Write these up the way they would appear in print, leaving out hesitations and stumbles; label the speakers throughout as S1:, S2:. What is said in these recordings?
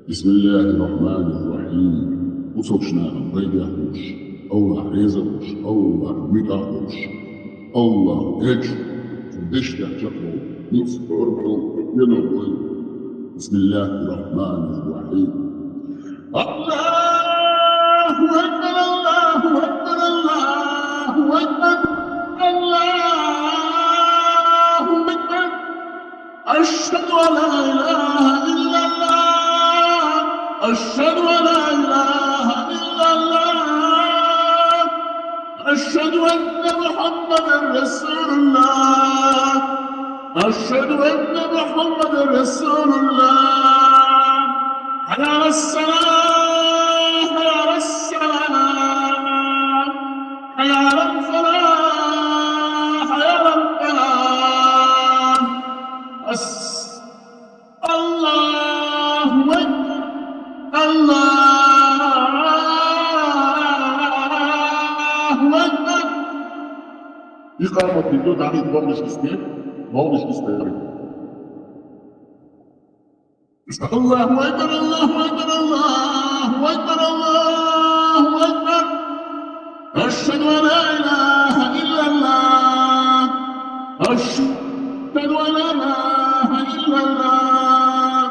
S1: Bismillahirrahmanirrahim. Uçuşlarım peydahoş. Allah reza hoş. Allah müdahoş. Allah eç. Deşte çakol. Nic orkol. Yanol. Bismillahirrahmanirrahim. Allahu Ekber, Allahu Ekber, Allahu Ekber, Allahu Ekber. Eşhedü en la ilahe illallah. Eşhedü en la ilahe illallah. Eşhedü enne Muhammeden Resulullah. Eşhedü enne Muhammeden Resulullah. Hayâlesselâh, hayâlesselâh. Hayâlesselâh, hayâlesselâh. Allahu Ekber, Allahu Ekber. İkamet ediyor, dahi doğmuş isteyen, doğmuş isteyen. Allahu Ekber, Allahu Ekber, Allahu Ekber, Allahu Ekber. Eşhedü en la ilahe illallah. Eşhedü en la ilahe illallah.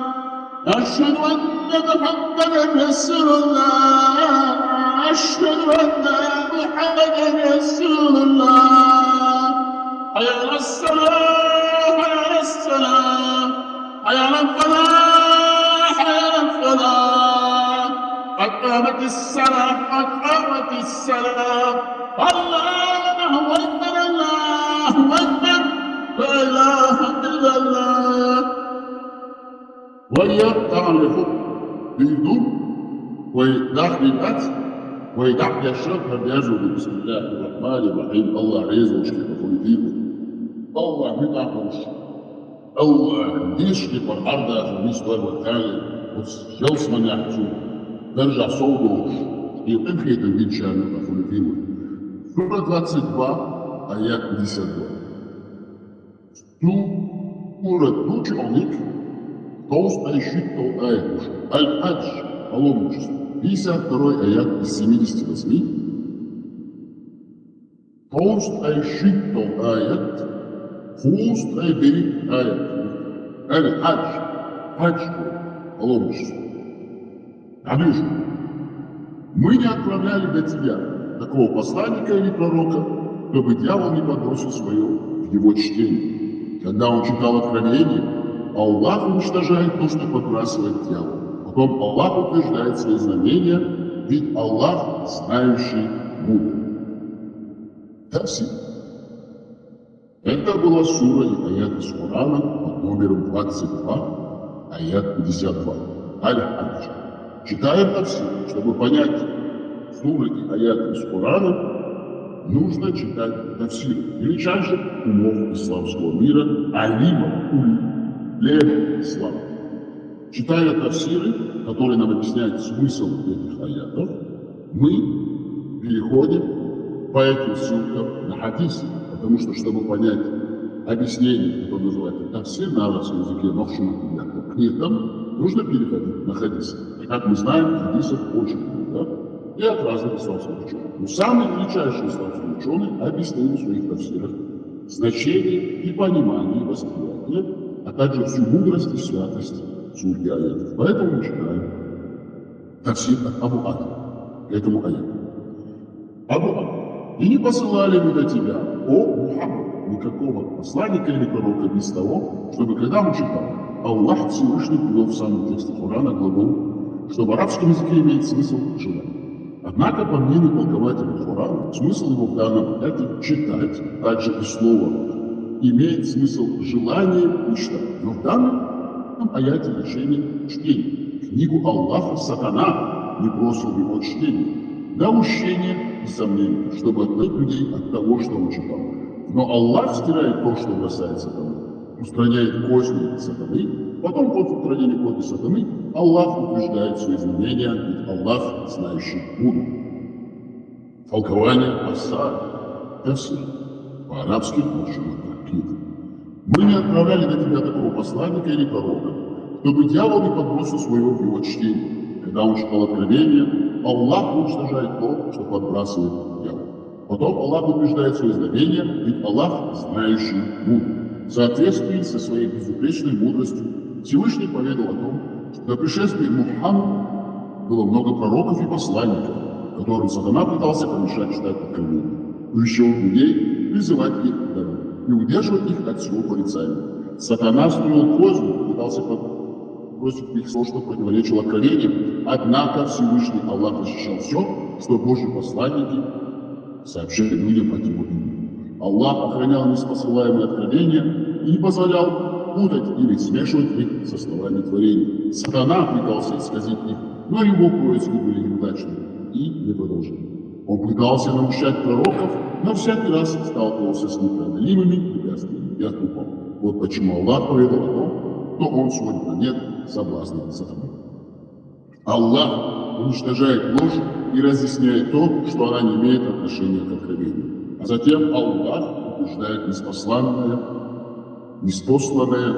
S1: Eşhedü enne Muhammeden Resulullah. Eşhedü enne Muhammeden Resulullah. Hayâlesselâh, hayâlesselâh. Hayâlesselâh, hayâlesselâh. Kad kâmetisselâh, kad kâmetisselâh. Allahu Ekber, Allahu Ekber. La ilahe illallah. وإياك تعرف بيدوم ويدخل الأكل ويدخل الشرب فبيجوا بسم الله الرحمن الرحيم. الله عز وجل يقول فيكم الله بتعرفش الله يشكي في الأرض في المستوى والتالي وتجلس من يحسون ترجع صوته يقيم في تنبيد شأنه يقول فيكم سورة 22 آيات 52. Сura Тучоник толстая щитал аят уже. Аль-Хадж, паломничество. 52 аят из 78. Толстая щитал аят. Хулстая берит аят. Аль-Хадж. Хадж, паломничество. Анюша, мы не отправляли до тебя такого посланника или пророка, чтобы дьявол не подбросил свое в его чтение. Когда он читал откровение, Аллах уничтожает то, что подбрасывает дьявол. Потом Аллах утверждает свои знамения, ведь Аллах знающий мудрый. Тафсир. Это была сура и аят из Корана под номером 22, аят 52. Аль-Хадж. Читаем тафсир, чтобы понять суры и аяты из Корана, нужно читать тафсир величайших умов исламского мира, алимов, ислам. Читая тафсиры, которые нам объясняют смысл этих аятов, мы переходим по этим ссылкам на хадисы, потому что, чтобы понять объяснение, которое называется тафсир на арабском языке, к ним нужно переходить на хадисы. И как мы знаем, хадисов очень много и от разных исламских ученых. Но самые величайшие исламские ученые объяснили в своих тафсирах значение и понимание, и восприятие, а также всю мудрость и святость сути аятов. Поэтому мы читаем тафсир от Абу Ада к этому аяту. Абу Ада. И не посылали мы до тебя, о Мухаммад, никакого посланника или пророка без того, чтобы когда он читал, Аллах Всевышний привел в самом тексте Корана глагол, что в арабском языке имеет смысл желание. Однако, по мнению толкователей Корана, смысл его в данном аяте читать, также и слово имеет смысл желание мечтать. Но в данном аяте решение чтения. Книгу Аллаха сатана не бросил в его чтение, наущение и сомнение, чтобы отвлечь людей от того, что он читал. Но Аллах стирает то, что бросает сатану, устраняет козни сатаны, потом после устранения козни сатаны Аллах утверждает свои знамения, ведь Аллах знающий мудрый. Толкование Асар, тафсир, по-арабски Маршума Таркид. Мы не отправляли до тебя такого посланника или пророка, чтобы дьявол не подбросил своего в его чтение. Когда он читал откровение, Аллах уничтожает то, что подбрасывает дьявол. Потом Аллах утверждает свое знамение, ведь Аллах знающий мудрый. В соответствии со своей безупречной мудростью Всевышний поведал о том, что до пришествия Мухаммада было много пророков и посланников, которым сатана пытался помешать читать откровение, увещевать людей, призывать их к добру и удерживать их от всего порицания. Сатана строил козни, пытался бросить их то, что противоречило откровениям, однако Всевышний Аллах защищал все, что Божьи посланники сообщали людям от его имени. Аллах охранял неспосылаемые откровения и не позволял путать или смешивать их со словами творения. Сатана пытался исказить их, но его поиски были неудачными и непродолжительными. Он пытался научать пророков, но всякий раз сталкивался с непреодолимыми препятствиями и отступал. Вот почему Аллах поведал о том, что он сводит на нет соблазны сатаны. Аллах уничтожает ложь и разъясняет то, что она не имеет отношения к откровению. А затем Аллах утверждает неспосланное, неспосланное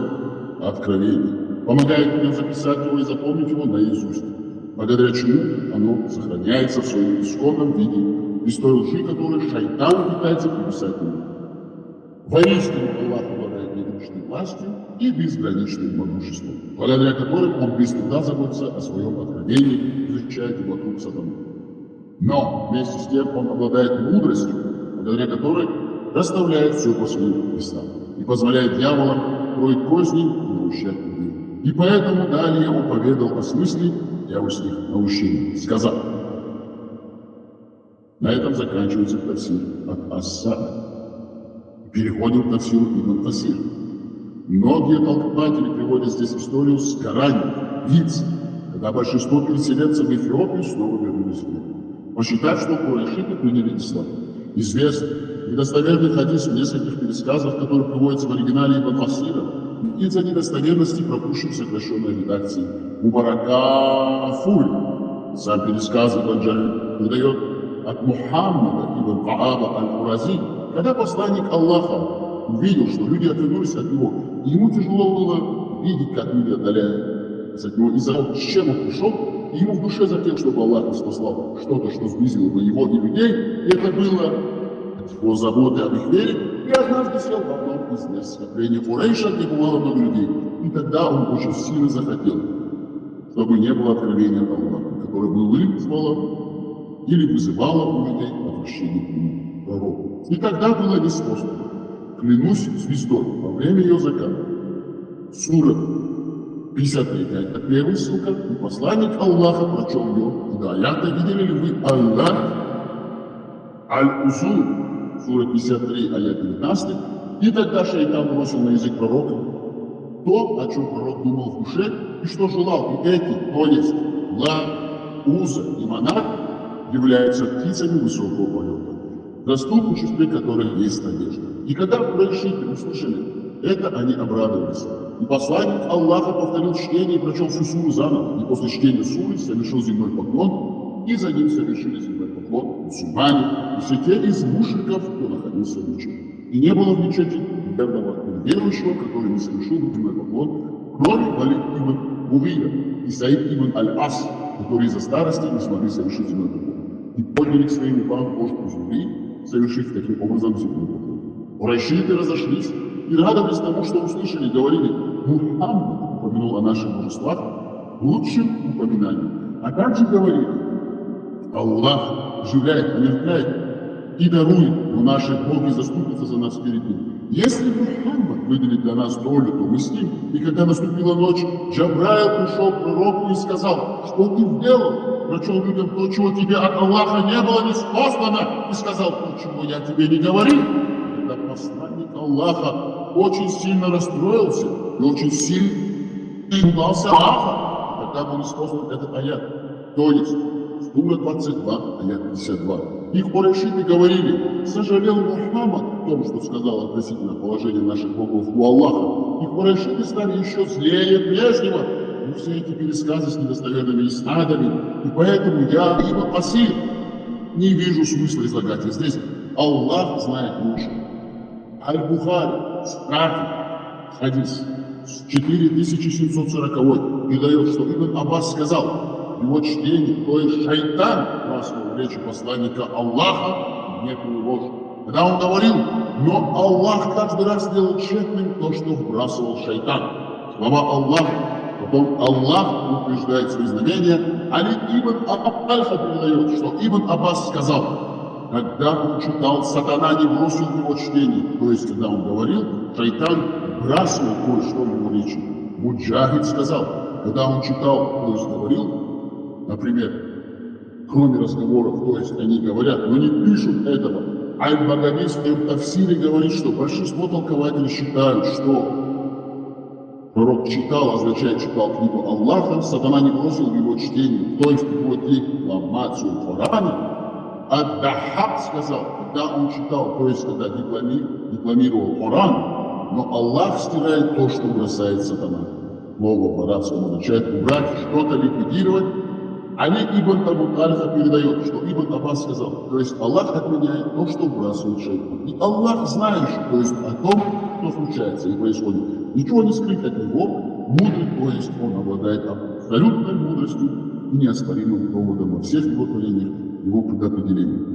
S1: откровение, помогает людям записать его и запомнить его наизусть, благодаря чему оно сохраняется в своем исконном виде, без той лжи, которую шайтан пытается приписать ему. Воистину Аллах обладает неограниченной властью и безграничным могуществом, благодаря которым он без труда заботится о своем откровении и защищает его от рук сатаны. Но вместе с тем он обладает мудростью, благодаря которой расставляет все по своим местам и позволяет дьяволам строить козни и наущать людей. И поэтому далее он поведал о смысле дьявольских наущений, сказав: на этом заканчивается тафсир от Ас-Са'д. Переходим к тафсиру Ибн Касир. Многие толкователи приводят здесь историю с горами, лиц, когда большинство переселенцев в Эфиопию снова вернулись в мир, посчитав, что курайшиты приняли ислам. Известный недостоверный хадис в нескольких пересказах, которые приводятся в оригинале Ибн Касира, из-за недостоверности пропущен в сокращенной редакции Мубарака-Фуль. Сам пересказ Ибн Джарир выдает от Мухаммада Ибн Кааба аль-Курази, когда посланник Аллаха увидел, что люди отвернулись от него, и ему тяжело было видеть, как люди отдаляются от него, из-за того, с чем он пришел, и ему в душе захотелось, чтобы Аллах спасал что-то, что сблизило бы его и людей, и это было его заботы об их вере, и однажды сел в одном из мест скопления Курейша, где бывало много людей, и тогда он очень сильно захотел, чтобы не было откровения от Аллаха, которое бы вызвало или вызывало у людей отвращение к нему, пророку. И тогда было неспослано. Клянусь звездой во время ее заката. Сура 53, это первая ссылка, и посланник Аллаха прочел ее, и до аята: видели ли вы Аллах? Аль-Узур, сура 53, аят 19, и тогда шайтан бросил на язык пророка то, о чем пророк думал в душе, и что желал, и эти, то есть Ла, Уза и Манат, являются птицами высокого полета, в заступничестве которых есть надежда. И когда курайшиты услышали это, они обрадовались. И посланник Аллаха повторил чтение и прочел всю суру заново, и после чтения суры совершил земной поклон, и за ним совершили земной поклон мусульмане и все те из мушриков, кто находился в мечети. И не было в мечети верного или верующего, который не совершил земной поклон, кроме Валид ибн Мугира и Саид ибн Аль-Ас, которые из-за старости не смогли совершить земной поклон, и подняли к своим рукам кожу земли, совершив таким образом земной поклон. Курайшиты разошлись и радовались тому, что услышали, говорили: Мухаммад упомянул о наших божествах лучшим упоминанием. А также говорили: Аллах оживляет, омертвляет и дарует, но наши боги заступятся за нас перед ним. Если Мухаммад выделит для нас долю, то мы с ним. И когда наступила ночь, Джабраил пришел к пророку и сказал: что ты сделал? Прочел людям то, чего тебе от Аллаха не было ниспослано, и сказал то, чего я тебе не говорил. Когда посланник Аллаха очень сильно расстроился и очень сильно испугался Аллаха, тогда был ниспослан этот аят, то есть сура 22, аят 52. И курайшиты говорили: сожалел Мухаммад о том, что сказал относительно положения наших богов у Аллаха. И курайшиты стали еще злее прежнего. И все эти пересказы с недостоверными иснадами. И поэтому я, Ибн Касир, не вижу смысла излагать их здесь. Аллах знает лучше. Аль-Бухари, Страфи, хадис. 4740 передает, что Ибн Аббас сказал в его чтении, то есть шайтан вбрасывал в речи посланника Аллаха некую ложь. Когда он говорил, но Аллах каждый раз делал тщетным то, что вбрасывал шайтан. Слова Аллаха. Потом Аллах утверждает свои знамения. Али Ибн Аббас передает, что Ибн Аббас сказал, когда он читал, сатана не бросил его чтение. То есть, когда он говорил, шайтан бросил кое-что в его речи. Муджахид сказал, когда он читал, то есть говорил, например, кроме разговоров, то есть они говорят, но не пишут этого. Аль-Багави в своем тафсире говорит, что большинство толкователей считают, что пророк читал, означает читал книгу Аллаха, сатана не бросил в его чтение, то есть его декламацию Корана. Ад-Дахаб сказал, когда он читал, то есть когда декламировал Коран, но Аллах стирает то, что бросает сатана. Слово в арабском означает убрать, что-то ликвидировать. Али Ибн Абу Тальха передает, что Ибн Аббас сказал, то есть Аллах отменяет то, что бросает шайтан. И Аллах знающий, то есть о том, что случается и происходит. Ничего не скрыть от него, мудрый, то есть он обладает абсолютной мудростью и неоспоримым доводом во всех его творениях, его предопределениях.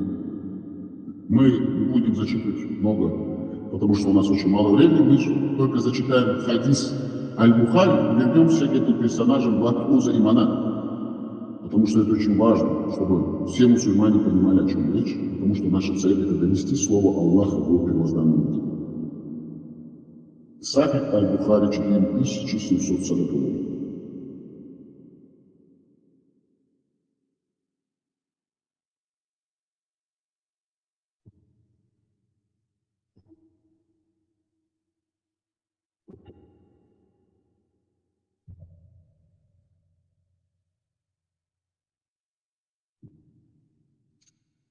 S1: Мы не будем зачитывать много, потому что у нас очень мало времени, мы только зачитаем хадис Аль-Бухари и вернемся к этим персонажам Лат-Уза и Манат. Потому что это очень важно, чтобы все мусульмане понимали, о чем речь, потому что наша цель – это донести слово Аллаха до первозданного мира. Сахих Аль-Бухари 4740.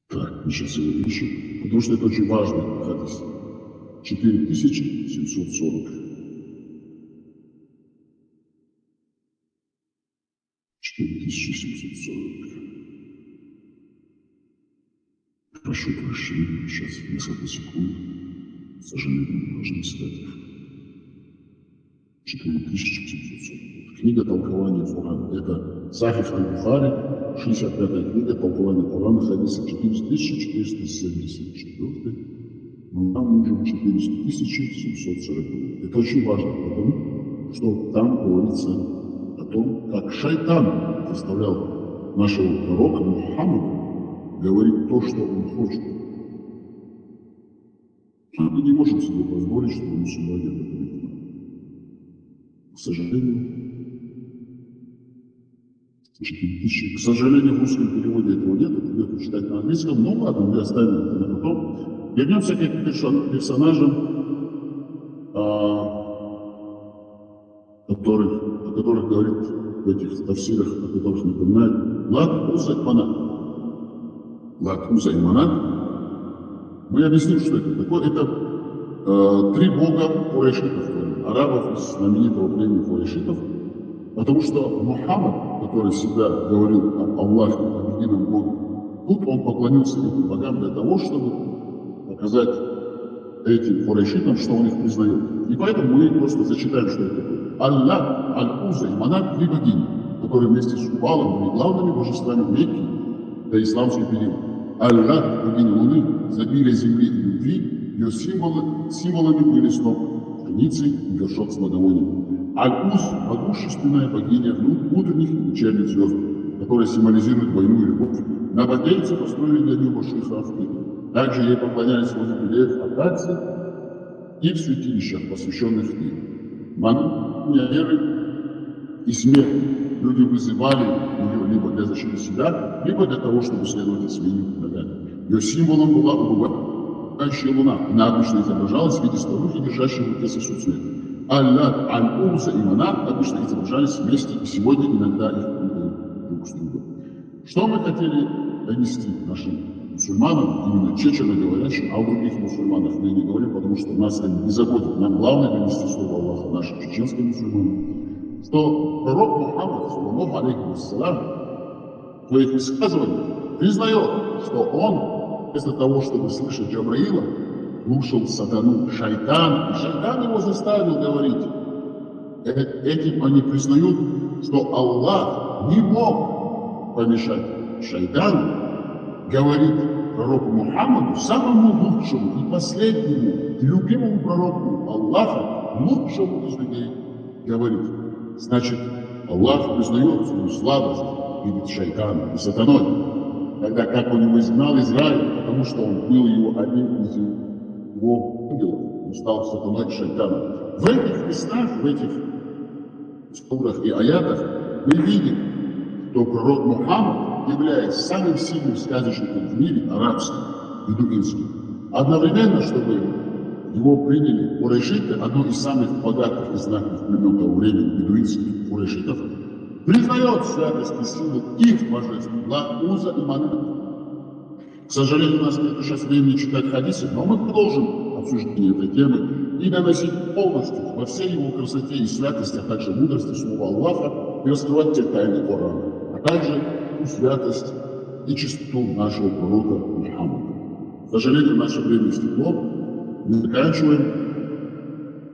S1: Так, мы сейчас его ищем, потому что это очень важный хадис. 4740. 4740. Прошу прощения, сейчас несколько секунд. К сожалению, мы должны искать их. 4740. Книга толкования Корана. Это Сахих Аль-Бухари, 65-я книга толкования Корана, хадиса 4474. Но нам нужен 4740. Это очень важно, потому что там говорится о том, как шайтан заставлял нашего пророка Мухаммада говорить то, что он хочет. Мы не можем себе позволить, чтобы мусульмане об этом не знали. К сожалению, к сожалению, в русском переводе этого нет, придется читать на английском, но ладно, мы оставим это на потом. Вернемся к этим персонажам, о которых говорит в этих тафсирах, о которых напоминает Лат-Уза и Манат. Лат-Уза и Манат. Мы объясним, что это такое. Это три бога курайшитов, арабов из знаменитого племени курайшитов, потому что Мухаммад, который всегда говорил об Аллахе, об едином Боге, тут он поклонился этим богам для того, чтобы показать этим курайшитам, что он их признает. И поэтому мы просто зачитаем, что это такое. Аллах, Аль-Уза и Манат – три богини, которые вместе с Кубалом были главными божествами Мекки до исламских период. Аллах – богиня Луны, изобилие земли и любви, ее символами были сноп пшеницы и горшок с благовонием. Аль-Уз – могущественная богиня утренних и вечерних звезд, которая символизирует войну и любовь. Новодельцы построили для нее большой храм в Кипре. Также ей поклонялись в юбилеях Акации и в святилищах, посвященных ей. Мануя веры и смерти люди вызывали ее либо для защиты себя, либо для того, чтобы следовать своим ногам. Ее символом была убывающая луна. Она обычно изображалась в виде старухи, держащей в руке сосуд света. Аллах, Аль-Уза и Манат обычно изображались вместе, и сегодня иногда их путают друг с другом. Что мы хотели донести нашим мусульманам, именно чечено-говорящим, а о других мусульманах мы не говорим, потому что нас они не заботят. Нам главное донести слово Аллаха нашим чеченским мусульманам, что пророк Мухаммад, саллаллаху алейхи вассалям, в своих высказываниях признает, что он, вместо того, чтобы слышать Джабраила, слушал сатану, шайтан, и шайтан его заставил говорить Этим они признают, что Аллах не мог помешать шайтану, говорит пророку Мухаммаду, самому лучшему и последнему, и любимому пророку Аллаха, лучшему из людей, говорит. Значит, Аллах признает свою слабость перед шайтаном и сатаной, тогда как он его изгнал из рая, потому что он был его одним из его ангелов, он стал сатаной и шайтаном. В этих местах, в этих сурах и аятах мы видим, что пророк Мухаммад, являясь самым сильным сказочником в мире, арабским, бедуинским, одновременно, чтобы его приняли курайшиты, одно из самых богатых и знатных племен того времени, бедуинских курайшитов, признает святость и силу их божеств, Лат, Уза и Манат. К сожалению, у нас нет сейчас времени читать хадисы, но мы продолжим обсуждение этой темы и доносить полностью во всей его красоте и святости, а также мудрости слова Аллаха и раскрывать те тайны Корана, а также и святость и чистоту нашего пророка Мухаммада. К сожалению, наше время истекло. Мы заканчиваем.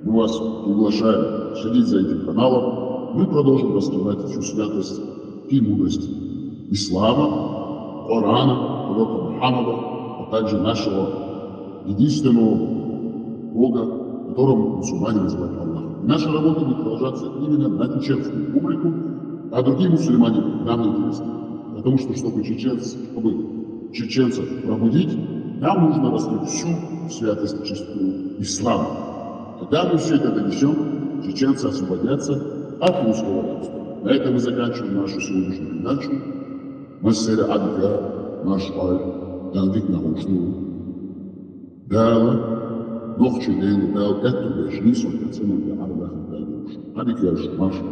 S1: Мы вас приглашаем следить за этим каналом. Мы продолжим раскрывать всю святость и мудрость ислама, Корана, пророка Мухаммада, а также нашего единственного Бога, которого мусульмане называют Аллахом. Наша работа будет продолжаться именно на чеченскую публику, а другие мусульмане нам не интересны. Потому что, чтобы чеченцев пробудить, нам нужно раскрыть всю святость и чистоту ислама. Когда мы все это донесем, чеченцы освободятся от русского рабства. На этом мы заканчиваем нашу сегодняшнюю передачу. Массера Адика, наш Аль, Далдик Нахушну, Дала, Нохчи Дейлу, Дал, Эту Бешни, Сотяцину, Ардаха, Дальдуш. Адик Яш, Маша.